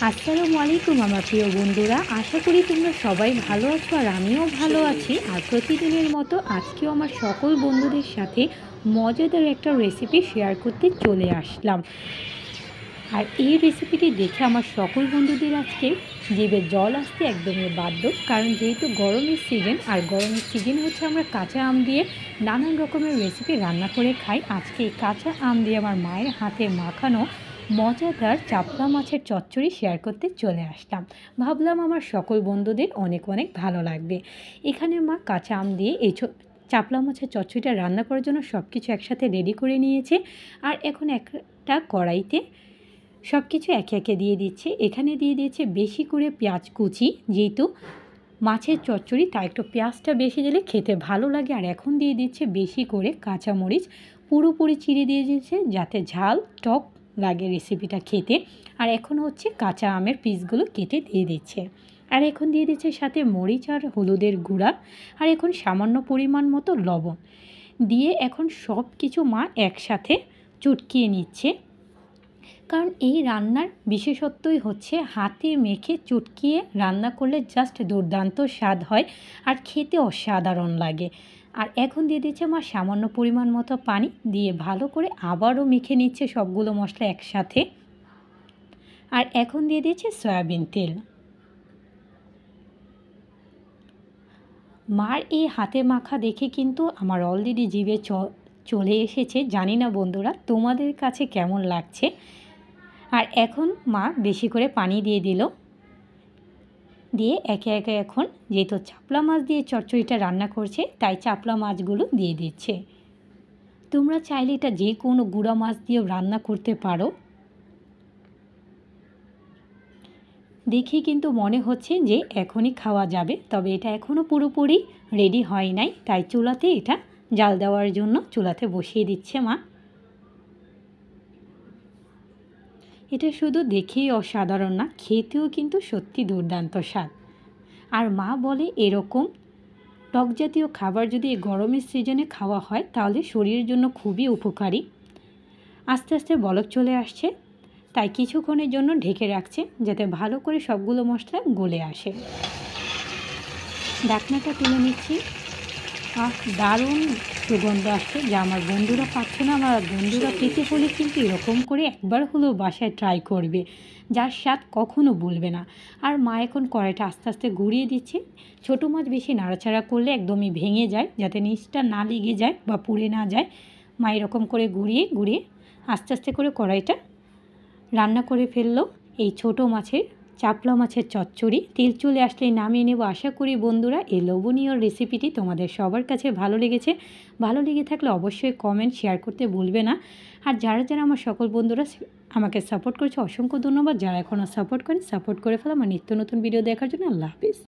আসসালামু আলাইকুম আমার প্রিয় বন্ধুরা, আশা করি তোমরা সবাই ভালো আছো আর আমিও ভালো আছি। আর প্রতিদিনের মতো আজকেও আমার সকল বন্ধুদের সাথে মজাদার একটা রেসিপি শেয়ার করতে চলে আসলাম। আর এই রেসিপিটি দেখে আমার সকল বন্ধুদের আজকে জিভে জল আসতে একদমই বাধ্য, কারণ যেহেতু গরমের সিজন, আর গরমের সিজন হচ্ছে আমরা কাঁচা আম দিয়ে নানান রকমের রেসিপি রান্না করে খাই। আজকে এই কাঁচা আম দিয়ে আমার মায়ের হাতে মাখানো মজাদার চাপলা মাছের চচ্চড়ি শেয়ার করতে চলে আসলাম। ভাবলাম আমার সকল বন্ধুদের অনেক অনেক ভালো লাগবে। এখানে মা কাঁচা আম দিয়ে এই চাপলা মাছের চচ্চড়িটা রান্না করার জন্য সব কিছু একসাথে রেডি করে নিয়েছে। আর এখন একটা কড়াইতে সব কিছু একে একে দিয়ে দিচ্ছে। এখানে দিয়ে দিয়েছে বেশি করে পেঁয়াজ কুচি, যেহেতু মাছের চচ্চড়ি তাই একটু পেঁয়াজটা বেশি দিলে খেতে ভালো লাগে। আর এখন দিয়ে দিচ্ছে বেশি করে কাঁচামরিচ, পুরোপুরি চিড়ে দিয়ে দিয়েছে যাতে ঝাল টক লাগে রেসিপিটা খেতে। আর এখন হচ্ছে কাঁচা আমের পিসগুলো কেটে দিয়ে দিচ্ছে। আর এখন দিয়ে দিচ্ছে সাথে মরিচ আর হলুদের গুঁড়া, আর এখন সামান্য পরিমাণ মতো লবণ দিয়ে এখন সব কিছু মা একসাথে চটকিয়ে নিচ্ছে। কারণ এই রান্নার বিশেষত্বই হচ্ছে হাতে মেখে চটকিয়ে রান্না করলে জাস্ট দুর্দান্ত স্বাদ হয় আর খেতে অসাধারণ লাগে। আর এখন দিয়ে দিচ্ছে মা সামান্য পরিমাণ মতো পানি দিয়ে ভালো করে আবারও মেখে নিচ্ছে সবগুলো মশলা একসাথে। আর এখন দিয়ে দিচ্ছে সয়াবিন তেল। মার এই হাতে মাখা দেখে কিন্তু আমার অলরেডি জিভে চলে এসেছে। জানি না বন্ধুরা তোমাদের কাছে কেমন লাগছে। আর এখন মা বেশি করে পানি দিয়ে দিল, দিয়ে একে একে এখন যেহেতু চাপলা মাছ দিয়ে চচ্চড়িটা রান্না করছে তাই চাপলা মাছগুলো দিয়ে দিচ্ছে। তোমরা চাইলে এটা যে কোনো গুঁড়া মাছ দিয়েও রান্না করতে পারো। দেখে কিন্তু মনে হচ্ছে যে এখনই খাওয়া যাবে, তবে এটা এখনও পুরোপুরি রেডি হয় নাই, তাই চুলাতে এটা জাল দেওয়ার জন্য চুলাতে বসিয়ে দিচ্ছে মা। এটা শুধু দেখেই অসাধারণ না, খেতেও কিন্তু সত্যি দুর্দান্ত স্বাদ। আর মা বলে এরকম টক জাতীয় খাবার যদি এই গরমের সিজনে খাওয়া হয় তাহলে শরীরের জন্য খুবই উপকারী। আস্তে আস্তে বলক চলে আসছে, তাই কিছুক্ষণের জন্য ঢেকে রাখছে যাতে ভালো করে সবগুলো মশলা গলে আসে। ঢাকনাটা তুলে নিচ্ছি। দারুণ সুগন্ধ আসছে, যা আমার বন্ধুরা পাচ্ছে না। আমার বন্ধুরা পেতে হলে কিন্তু এরকম করে একবার হলেও বাসায় ট্রাই করবে, যার স্বাদ কখনো ভুলবে না। আর মা এখন কড়াইটা আস্তে আস্তে ঘুরিয়ে দিচ্ছে। ছোটো মাছ বেশি নাড়াচাড়া করলে একদমই ভেঙে যায়, যাতে নিচটা না লেগে যায় বা পুড়ে না যায়। মা এরকম করে ঘুরিয়ে ঘুরিয়ে আস্তে আস্তে করে কড়াইটা রান্না করে ফেললো এই ছোটো মাছের চাপলা মাছের চচ্চড়ি। তেল চলে আসলেই নামিয়ে নেব। আশা করি বন্ধুরা এই লোভনীয় রেসিপিটি তোমাদের সবার কাছে ভালো লেগেছে। ভালো লেগে থাকলে অবশ্যই কমেন্ট শেয়ার করতে ভুলবে না। আর যারা যারা আমার সকল বন্ধুরা আমাকে সাপোর্ট করেছে অসংখ্য ধন্যবাদ। যারা এখনও সাপোর্ট করে ফেলো আমার নিত্য নতুন ভিডিও দেখার জন্য। আল্লাহ হাফিজ।